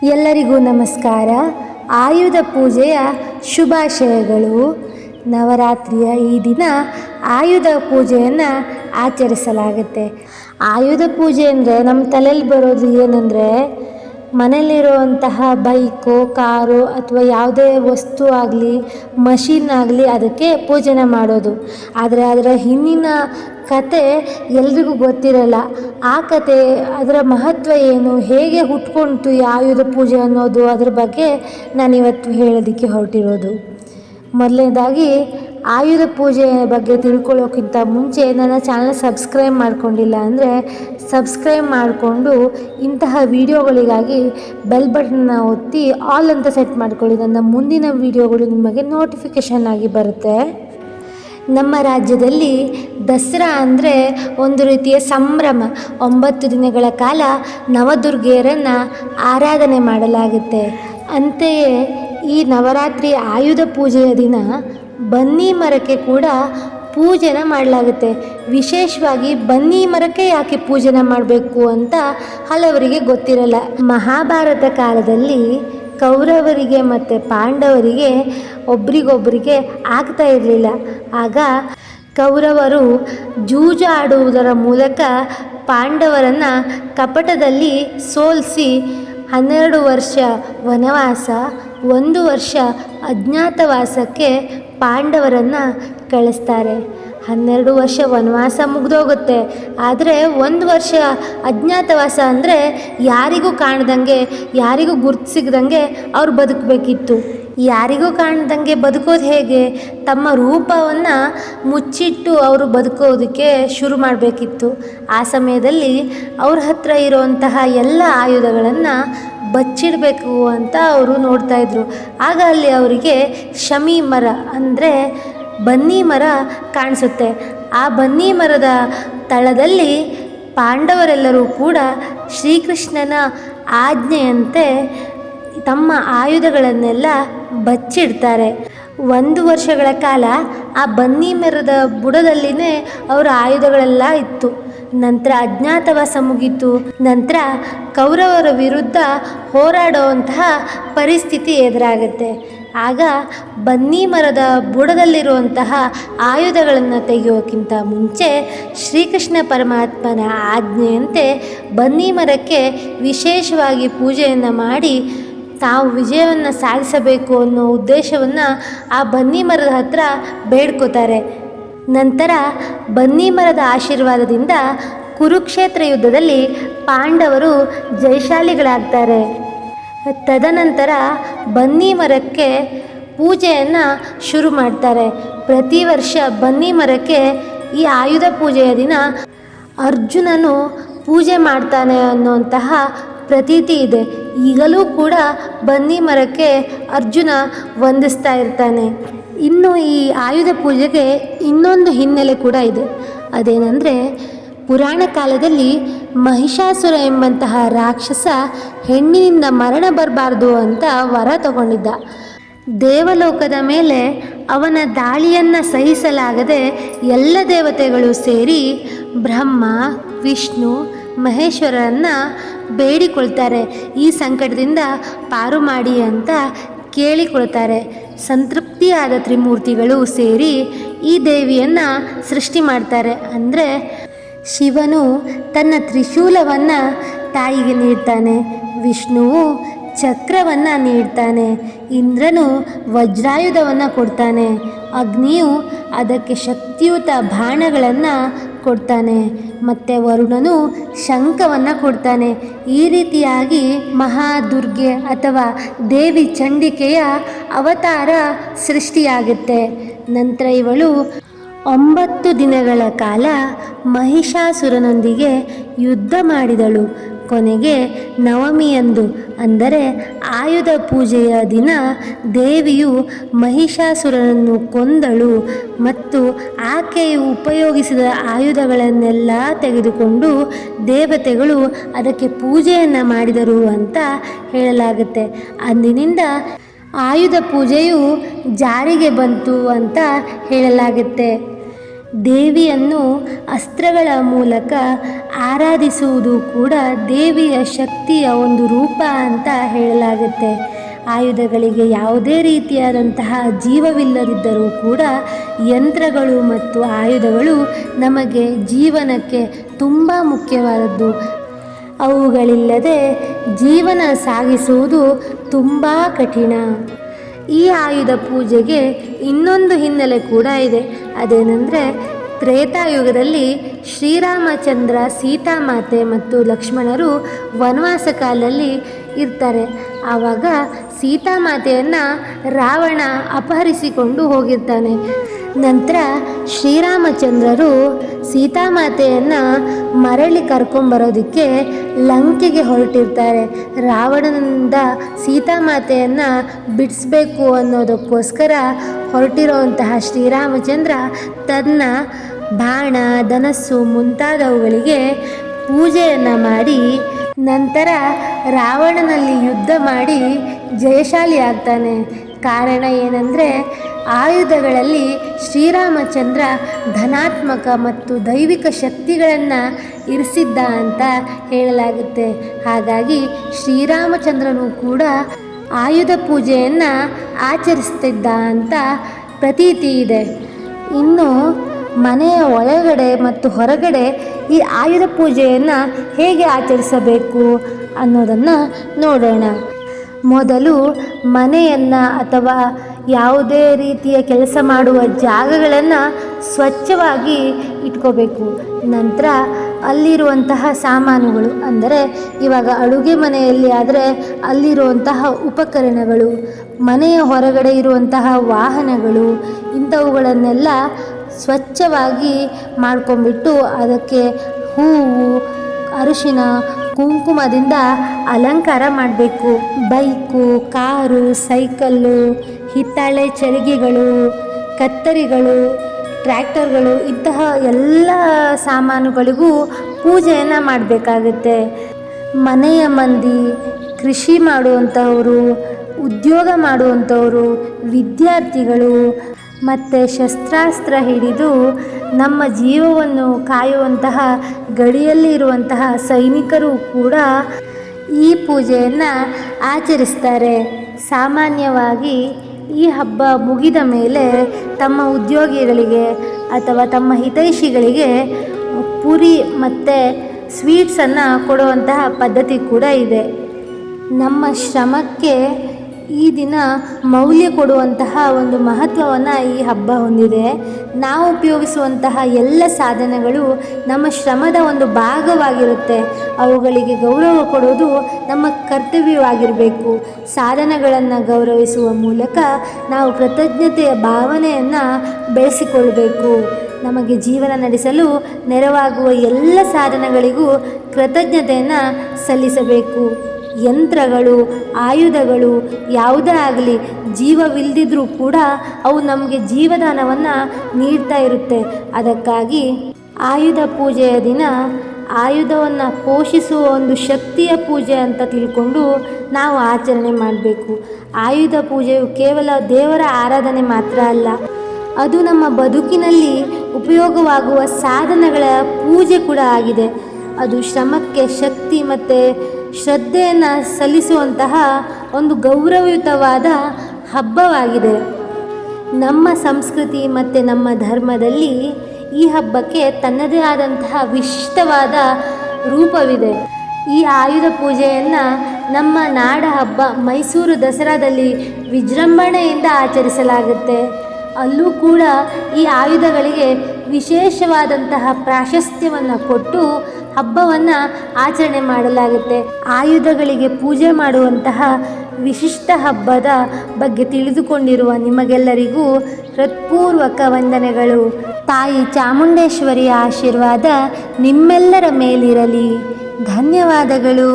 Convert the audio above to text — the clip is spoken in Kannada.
ಎಲ್ಲರಿಗೂ ನಮಸ್ಕಾರ. ಆಯುಧ ಪೂಜೆಯ ಶುಭಾಶಯಗಳು. ನವರಾತ್ರಿಯ ಈ ದಿನ ಆಯುಧ ಪೂಜೆಯನ್ನು ಆಚರಿಸಲಾಗುತ್ತೆ. ಆಯುಧ ಪೂಜೆ ಅಂದರೆ ನಮ್ಮ ತಲೆಯಲ್ಲಿ ಬರೋದು ಏನಂದರೆ, ಮನೆಯಲ್ಲಿರುವಂತಹ ಬೈಕು, ಕಾರು ಅಥವಾ ಯಾವುದೇ ವಸ್ತು ಆಗಲಿ, ಮಷಿನ್ ಆಗಲಿ ಅದಕ್ಕೆ ಪೂಜೆನ ಮಾಡೋದು. ಆದರೆ ಅದರ ಹಿಂದಿನ ಕತೆ ಎಲ್ರಿಗೂ ಗೊತ್ತಿರಲ್ಲ. ಆ ಕತೆ, ಅದರ ಮಹತ್ವ ಏನು, ಹೇಗೆ ಹುಟ್ಕೊಳ್ತು ಈ ಆಯುಧ ಪೂಜೆ ಅನ್ನೋದು, ಅದ್ರ ಬಗ್ಗೆ ನಾನಿವತ್ತು ಹೇಳೋದಕ್ಕೆ ಹೊರಟಿರೋದು. ಮೊದಲನೇದಾಗಿ ಆಯುಧ ಪೂಜೆ ಬಗ್ಗೆ ತಿಳ್ಕೊಳ್ಳೋಕ್ಕಿಂತ ಮುಂಚೆ ನನ್ನ ಚಾನಲ್ ಸಬ್ಸ್ಕ್ರೈಬ್ ಮಾಡ್ಕೊಂಡಿಲ್ಲ ಅಂದರೆ ಸಬ್ಸ್ಕ್ರೈಬ್ ಮಾಡಿಕೊಂಡು ಇಂತಹ ವಿಡಿಯೋಗಳಿಗಾಗಿ ಬೆಲ್ ಬಟನ್ನ ಒತ್ತಿ ಆಲ್ ಅಂತ ಸೆಟ್ ಮಾಡ್ಕೊಳ್ಳಿ. ನನ್ನ ಮುಂದಿನ ವಿಡಿಯೋಗಳು ನಿಮಗೆ ನೋಟಿಫಿಕೇಷನ್ ಆಗಿ ಬರುತ್ತೆ. ನಮ್ಮ ರಾಜ್ಯದಲ್ಲಿ ದಸರಾ ಅಂದರೆ ಒಂದು ರೀತಿಯ ಸಂಭ್ರಮ. 9 ದಿನಗಳ ಕಾಲ ನವದುರ್ಗೆಯರನ್ನು ಆರಾಧನೆ ಮಾಡಲಾಗುತ್ತೆ. ಅಂತೆಯೇ ಈ ನವರಾತ್ರಿ ಆಯುಧ ಪೂಜೆಯ ದಿನ ಬನ್ನಿ ಮರಕ್ಕೆ ಕೂಡ ಪೂಜೆನ ಮಾಡಲಾಗುತ್ತೆ. ವಿಶೇಷವಾಗಿ ಬನ್ನಿ ಮರಕ್ಕೆ ಯಾಕೆ ಪೂಜೆನ ಮಾಡಬೇಕು ಅಂತ ಹಲವರಿಗೆ ಗೊತ್ತಿರಲ್ಲ. ಮಹಾಭಾರತ ಕಾಲದಲ್ಲಿ ಕೌರವರಿಗೆ ಮತ್ತು ಪಾಂಡವರಿಗೆ ಒಬ್ರಿಗೊಬ್ಬರಿಗೆ ಆಗ್ತಾ ಇರಲಿಲ್ಲ. ಆಗ ಕೌರವರು ಜೂಜಾಡುವುದರ ಮೂಲಕ ಪಾಂಡವರನ್ನು ಕಪಟದಲ್ಲಿ ಸೋಲಿಸಿ 12 ವರ್ಷ ವನವಾಸ, 1 ವರ್ಷ ಅಜ್ಞಾತವಾಸಕ್ಕೆ ಪಾಂಡವರನ್ನು ಕಳಿಸ್ತಾರೆ. 12 ವರ್ಷ ವನವಾಸ ಮುಗಿದೋಗುತ್ತೆ. ಆದರೆ 1 ವರ್ಷ ಅಜ್ಞಾತವಾಸ ಅಂದರೆ ಯಾರಿಗೂ ಕಾಣ್ದಂಗೆ, ಯಾರಿಗೂ ಗುರ್ತು ಸಿಗದಂಗೆ ಅವ್ರು ಬದುಕಬೇಕಿತ್ತು. ಯಾರಿಗೂ ಕಾಣ್ದಂಗೆ ಬದುಕೋದು ಹೇಗೆ? ತಮ್ಮ ರೂಪವನ್ನು ಮುಚ್ಚಿಟ್ಟು ಅವರು ಬದುಕೋದಕ್ಕೆ ಶುರು ಮಾಡಬೇಕಿತ್ತು. ಆ ಸಮಯದಲ್ಲಿ ಅವ್ರ ಹತ್ರ ಇರುವಂತಹ ಎಲ್ಲ ಆಯುಧಗಳನ್ನು ಬಚ್ಚಿಡಬೇಕು ಅಂತ ಅವರು ನೋಡ್ತಾಯಿದ್ರು. ಆಗ ಅಲ್ಲಿ ಅವರಿಗೆ ಶಮಿ ಮರ ಅಂದರೆ ಬನ್ನಿ ಮರ ಕಾಣಿಸುತ್ತೆ. ಆ ಬನ್ನಿ ಮರದ ತಳದಲ್ಲಿ ಪಾಂಡವರೆಲ್ಲರೂ ಕೂಡ ಶ್ರೀಕೃಷ್ಣನ ಆಜ್ಞೆಯಂತೆ ತಮ್ಮ ಆಯುಧಗಳನ್ನೆಲ್ಲ ಬಚ್ಚಿಡ್ತಾರೆ. 1 ವರ್ಷಗಳ ಕಾಲ ಆ ಬನ್ನಿ ಮರದ ಬುಡದಲ್ಲಿನೇ ಅವರ ಆಯುಧಗಳೆಲ್ಲ ಇತ್ತು. ನಂತರ ಅಜ್ಞಾತವಾಸ ಮುಗೀತು. ನಂತರ ಕೌರವರ ವಿರುದ್ಧ ಹೋರಾಡುವಂತಹ ಪರಿಸ್ಥಿತಿ ಎದುರಾಗುತ್ತೆ. ಆಗ ಬನ್ನಿ ಮರದ ಬುಡದಲ್ಲಿರುವಂತಹ ಆಯುಧಗಳನ್ನು ತೆಗೆಯೋಕ್ಕಿಂತ ಮುಂಚೆ ಶ್ರೀಕೃಷ್ಣ ಪರಮಾತ್ಮನ ಆಜ್ಞೆಯಂತೆ ಬನ್ನಿ ಮರಕ್ಕೆ ವಿಶೇಷವಾಗಿ ಪೂಜೆಯನ್ನು ಮಾಡಿ ತಾವು ವಿಜಯವನ್ನು ಸಾಧಿಸಬೇಕು ಅನ್ನೋ ಉದ್ದೇಶವನ್ನು ಆ ಬನ್ನಿ ಮರದ ಹತ್ರ ಬೇಡ್ಕೋತಾರೆ. ನಂತರ ಬನ್ನಿ ಮರದ ಆಶೀರ್ವಾದದಿಂದ ಕುರುಕ್ಷೇತ್ರ ಯುದ್ಧದಲ್ಲಿ ಪಾಂಡವರು ಜಯಶಾಲಿಗಳಾಗ್ತಾರೆ. ತದನಂತರ ಬನ್ನಿ ಮರಕ್ಕೆ ಪೂಜೆಯನ್ನು ಶುರು ಮಾಡ್ತಾರೆ. ಪ್ರತಿ ವರ್ಷ ಬನ್ನಿ ಮರಕ್ಕೆ ಈ ಆಯುಧ ಪೂಜೆಯ ದಿನ ಅರ್ಜುನನು ಪೂಜೆ ಮಾಡ್ತಾನೆ ಅನ್ನುವಂತಹ ಪ್ರತೀತಿ ಇದೆ. ಈಗಲೂ ಕೂಡ ಬನ್ನಿ ಮರಕ್ಕೆ ಅರ್ಜುನ ವಂದಿಸ್ತಾ ಇರ್ತಾನೆ. ಇನ್ನು ಈ ಆಯುಧ ಪೂಜೆಗೆ ಇನ್ನೊಂದು ಹಿನ್ನೆಲೆ ಕೂಡ ಇದೆ. ಅದೇನೆಂದರೆ, ಪುರಾಣ ಕಾಲದಲ್ಲಿ ಮಹಿಷಾಸುರ ಎಂಬಂತಹ ರಾಕ್ಷಸ ಹೆಣ್ಣಿನಿಂದ ಮರಣ ಬರಬಾರ್ದು ಅಂತ ವರ ತಗೊಂಡಿದ್ದ. ದೇವಲೋಕದ ಮೇಲೆ ಅವನ ದಾಳಿಯನ್ನು ಸಹಿಸಲಾಗದೆ ಎಲ್ಲ ದೇವತೆಗಳು ಸೇರಿ ಬ್ರಹ್ಮ, ವಿಷ್ಣು, ಮಹೇಶ್ವರರನ್ನು ಬೇಡಿಕೊಳ್ತಾರೆ. ಈ ಸಂಕಟದಿಂದ ಪಾರು ಮಾಡಿ ಅಂತ ಕೇಳಿಕೊಳ್ತಾರೆ. ಸಂತೃಪ್ತಿಯಾದ ತ್ರಿಮೂರ್ತಿಗಳು ಸೇರಿ ಈ ದೇವಿಯನ್ನು ಸೃಷ್ಟಿ ಮಾಡ್ತಾರೆ. ಅಂದರೆ ಶಿವನು ತನ್ನ ತ್ರಿಶೂಲವನ್ನು ತಾಯಿಗೆ ನೀಡ್ತಾನೆ, ವಿಷ್ಣುವು ಚಕ್ರವನ್ನು ನೀಡ್ತಾನೆ, ಇಂದ್ರನು ವಜ್ರಾಯುಧವನ್ನು ಕೊಡ್ತಾನೆ, ಅಗ್ನಿಯು ಅದಕ್ಕೆ ಶಕ್ತಿಯುತ ಬಾಣಗಳನ್ನು ಕೊಡ್ತಾನೆ, ಮತ್ತು ವರುಣನು ಶಂಖವನ್ನು ಕೊಡ್ತಾನೆ. ಈ ರೀತಿಯಾಗಿ ಮಹಾದುರ್ಗೆ ಅಥವಾ ದೇವಿ ಚಂಡಿಕೆಯ ಅವತಾರ ಸೃಷ್ಟಿಯಾಗುತ್ತೆ. ನಂತರ ಇವಳು 9 ದಿನಗಳ ಕಾಲ ಮಹಿಷಾಸುರನೊಂದಿಗೆ ಯುದ್ಧ ಮಾಡಿದಳು. ಕೊನೆಗೆ ನವಮಿಯಂದು ಅಂದರೆ ಆಯುಧ ಪೂಜೆಯ ದಿನ ದೇವಿಯು ಮಹಿಷಾಸುರನನ್ನು ಕೊಂದಳು ಮತ್ತು ಆಕೆಯು ಉಪಯೋಗಿಸಿದ ಆಯುಧಗಳನ್ನೆಲ್ಲ ತೆಗೆದುಕೊಂಡು ದೇವತೆಗಳು ಅದಕ್ಕೆ ಪೂಜೆಯನ್ನು ಮಾಡಿದರು ಅಂತ ಹೇಳಲಾಗುತ್ತೆ. ಅಂದಿನಿಂದ ಆಯುಧ ಪೂಜೆಯು ಜಾರಿಗೆ ಬಂತು ಅಂತ ಹೇಳಲಾಗುತ್ತೆ. ದೇವಿಯನ್ನು ಅಸ್ತ್ರಗಳ ಮೂಲಕ ಆರಾಧಿಸುವುದು ಕೂಡ ದೇವಿಯ ಶಕ್ತಿಯ ಒಂದು ರೂಪ ಅಂತ ಹೇಳಲಾಗುತ್ತೆ. ಆಯುಧಗಳಿಗೆ ಯಾವುದೇ ರೀತಿಯಾದಂತಹ ಜೀವವಿಲ್ಲದಿದ್ದರೂ ಕೂಡ ಯಂತ್ರಗಳು ಮತ್ತು ಆಯುಧಗಳು ನಮಗೆ ಜೀವನಕ್ಕೆ ತುಂಬ ಮುಖ್ಯವಾದದ್ದು. ಅವುಗಳಿಲ್ಲದೆ ಜೀವನ ಸಾಗಿಸುವುದು ತುಂಬ ಕಠಿಣ. ಈ ಆಯುಧ ಪೂಜೆಗೆ ಇನ್ನೊಂದು ಹಿನ್ನೆಲೆ ಕೂಡ ಇದೆ. ಅದೇನೆಂದರೆ, ತ್ರೇತಾಯುಗದಲ್ಲಿ ಶ್ರೀರಾಮಚಂದ್ರ, ಸೀತಾಮಾತೆ ಮತ್ತು ಲಕ್ಷ್ಮಣರು ವನವಾಸ ಕಾಲದಲ್ಲಿ ಇರ್ತಾರೆ. ಆವಾಗ ಸೀತಾಮಾತೆಯನ್ನು ರಾವಣ ಅಪಹರಿಸಿಕೊಂಡು ಹೋಗಿರ್ತಾನೆ. ನಂತರ ಶ್ರೀರಾಮಚಂದ್ರರು ಸೀತಾಮಾತೆಯನ್ನು ಮರಳಿ ಕರ್ಕೊಂಬರೋದಕ್ಕೆ ಲಂಕೆಗೆ ಹೊರಟಿರ್ತಾರೆ. ರಾವಣನಿಂದ ಸೀತಾಮಾತೆಯನ್ನು ಬಿಡಿಸ್ಬೇಕು ಅನ್ನೋದಕ್ಕೋಸ್ಕರ ಹೊರಟಿರುವಂತಹ ಶ್ರೀರಾಮಚಂದ್ರ ತನ್ನ ಬಾಣ, ಧನಸ್ಸು ಮುಂತಾದವುಗಳಿಗೆ ಪೂಜೆಯನ್ನು ಮಾಡಿ ನಂತರ ರಾವಣನಲ್ಲಿ ಯುದ್ಧ ಮಾಡಿ ಜಯಶಾಲಿ ಆಗ್ತಾನೆ. ಕಾರಣ ಏನಂದರೆ, ಆಯುಧಗಳಲ್ಲಿ ಶ್ರೀರಾಮಚಂದ್ರ ಧನಾತ್ಮಕ ಮತ್ತು ದೈವಿಕ ಶಕ್ತಿಗಳನ್ನು ಇರಿಸಿದ್ದ ಅಂತ ಹೇಳಲಾಗುತ್ತೆ. ಹಾಗಾಗಿ ಶ್ರೀರಾಮಚಂದ್ರನು ಕೂಡ ಆಯುಧ ಪೂಜೆಯನ್ನು ಆಚರಿಸ್ತಿದ್ದ ಅಂತ ಪ್ರತೀತಿ ಇದೆ. ಇನ್ನು ಮನೆಯ ಒಳಗಡೆ ಮತ್ತು ಹೊರಗಡೆ ಈ ಆಯುಧ ಪೂಜೆಯನ್ನು ಹೇಗೆ ಆಚರಿಸಬೇಕು ಅನ್ನೋದನ್ನು ನೋಡೋಣ. ಮೊದಲು ಮನೆಯನ್ನು ಅಥವಾ ಯಾವುದೇ ರೀತಿಯ ಕೆಲಸ ಮಾಡುವ ಜಾಗಗಳನ್ನು ಸ್ವಚ್ಛವಾಗಿ ಇಟ್ಕೋಬೇಕು. ನಂತರ ಅಲ್ಲಿರುವಂತಹ ಸಾಮಾನುಗಳು, ಅಂದರೆ ಇವಾಗ ಅಡುಗೆ ಮನೆಯಲ್ಲಿ ಆದರೆ ಅಲ್ಲಿರುವಂತಹ ಉಪಕರಣಗಳು, ಮನೆಯ ಹೊರಗಡೆ ಇರುವಂತಹ ವಾಹನಗಳು, ಇಂಥವುಗಳನ್ನೆಲ್ಲ ಸ್ವಚ್ಛವಾಗಿ ಮಾಡ್ಕೊಂಡ್ಬಿಟ್ಟು ಅದಕ್ಕೆ ಹೂವು, ಅರಿಶಿನ, ಕುಂಕುಮದಿಂದ ಅಲಂಕಾರ ಮಾಡಬೇಕು. ಬೈಕು, ಕಾರು, ಸೈಕಲ್ಲು, ಹಿತ್ತಾಳೆ ಚರಿಗೆಗಳು, ಕತ್ತರಿಗಳು, ಟ್ರ್ಯಾಕ್ಟರ್ಗಳು, ಇಂತಹ ಎಲ್ಲ ಸಾಮಾನುಗಳಿಗೂ ಪೂಜೆಯನ್ನು ಮಾಡಬೇಕಾಗುತ್ತೆ. ಮನೆಯ ಮಂದಿ, ಕೃಷಿ ಮಾಡುವಂಥವರು, ಉದ್ಯೋಗ ಮಾಡುವಂಥವರು, ವಿದ್ಯಾರ್ಥಿಗಳು ಮತ್ತು ಶಸ್ತ್ರಾಸ್ತ್ರ ಹಿಡಿದು ನಮ್ಮ ಜೀವವನ್ನು ಕಾಯುವಂತಹ ಗಡಿಯಲ್ಲಿ ಇರುವಂತಹ ಸೈನಿಕರು ಕೂಡ ಈ ಪೂಜೆಯನ್ನು ಆಚರಿಸ್ತಾರೆ. ಸಾಮಾನ್ಯವಾಗಿ ಈ ಹಬ್ಬ ಮುಗಿದ ಮೇಲೆ ತಮ್ಮ ಉದ್ಯೋಗಿಗಳಿಗೆ ಅಥವಾ ತಮ್ಮ ಹಿತೈಷಿಗಳಿಗೆ ಪುರಿ ಮತ್ತು ಸ್ವೀಟ್ಸನ್ನು ಕೊಡುವಂತಹ ಪದ್ಧತಿ ಕೂಡ ಇದೆ. ನಮ್ಮ ಶ್ರಮಕ್ಕೆ ಈ ದಿನ ಮೌಲ್ಯ ಕೊಡುವಂತಹ ಒಂದು ಮಹತ್ವವನ್ನು ಈ ಹಬ್ಬ ಹೊಂದಿದೆ. ನಾವು ಉಪಯೋಗಿಸುವಂತಹ ಎಲ್ಲ ಸಾಧನಗಳು ನಮ್ಮ ಶ್ರಮದ ಒಂದು ಭಾಗವಾಗಿರುತ್ತೆ. ಅವುಗಳಿಗೆ ಗೌರವ ಕೊಡೋದು ನಮ್ಮ ಕರ್ತವ್ಯವಾಗಿರಬೇಕು. ಸಾಧನಗಳನ್ನು ಗೌರವಿಸುವ ಮೂಲಕ ನಾವು ಕೃತಜ್ಞತೆಯ ಭಾವನೆಯನ್ನು ಬೆಳೆಸಿಕೊಳ್ಬೇಕು. ನಮಗೆ ಜೀವನ ನಡೆಸಲು ನೆರವಾಗುವ ಎಲ್ಲ ಸಾಧನಗಳಿಗೂ ಕೃತಜ್ಞತೆಯನ್ನು ಸಲ್ಲಿಸಬೇಕು. ಯಂತ್ರಗಳು, ಆಯುಧಗಳು ಯಾವುದೇ ಆಗಲಿ ಜೀವವಿಲ್ಲದಿದ್ರೂ ಕೂಡ ಅವು ನಮಗೆ ಜೀವದಾನವನ್ನು ನೀಡ್ತಾ ಇರುತ್ತೆ. ಅದಕ್ಕಾಗಿ ಆಯುಧ ಪೂಜೆಯ ದಿನ ಆಯುಧವನ್ನು ಪೋಷಿಸುವ ಒಂದು ಶಕ್ತಿಯ ಪೂಜೆ ಅಂತ ತಿಳ್ಕೊಂಡು ನಾವು ಆಚರಣೆ ಮಾಡಬೇಕು. ಆಯುಧ ಪೂಜೆಯು ಕೇವಲ ದೇವರ ಆರಾಧನೆ ಮಾತ್ರ ಅಲ್ಲ, ಅದು ನಮ್ಮ ಬದುಕಿನಲ್ಲಿ ಉಪಯೋಗವಾಗುವ ಸಾಧನಗಳ ಪೂಜೆ ಕೂಡ ಆಗಿದೆ. ಅದು ಶ್ರಮಕ್ಕೆ ಶಕ್ತಿ ಮತ್ತು ಶ್ರದ್ಧೆಯನ್ನು ಸಲ್ಲಿಸುವಂತಹ ಒಂದು ಗೌರವಯುತವಾದ ಹಬ್ಬವಾಗಿದೆ. ನಮ್ಮ ಸಂಸ್ಕೃತಿ ಮತ್ತು ನಮ್ಮ ಧರ್ಮದಲ್ಲಿ ಈ ಹಬ್ಬಕ್ಕೆ ತನ್ನದೇ ಆದಂತಹ ವಿಶಿಷ್ಟವಾದ ರೂಪವಿದೆ. ಈ ಆಯುಧ ಪೂಜೆಯನ್ನು ನಮ್ಮ ನಾಡ ಹಬ್ಬ ಮೈಸೂರು ದಸರಾದಲ್ಲಿ ವಿಜೃಂಭಣೆಯಿಂದ ಆಚರಿಸಲಾಗುತ್ತೆ. ಅಲ್ಲೂ ಕೂಡ ಈ ಆಯುಧಗಳಿಗೆ ವಿಶೇಷವಾದಂತಹ ಪ್ರಾಶಸ್ತ್ಯವನ್ನು ಕೊಟ್ಟು ಹಬ್ಬವನ್ನು ಆಚರಣೆ ಮಾಡಲಾಗುತ್ತೆ. ಆಯುಧಗಳಿಗೆ ಪೂಜೆ ಮಾಡುವಂತಹ ವಿಶಿಷ್ಟ ಹಬ್ಬದ ಬಗ್ಗೆ ತಿಳಿದುಕೊಂಡಿರುವ ನಿಮಗೆಲ್ಲರಿಗೂ ಹೃತ್ಪೂರ್ವಕ ವಂದನೆಗಳು. ತಾಯಿ ಚಾಮುಂಡೇಶ್ವರಿಯ ಆಶೀರ್ವಾದ ನಿಮ್ಮೆಲ್ಲರ ಮೇಲಿರಲಿ. ಧನ್ಯವಾದಗಳು.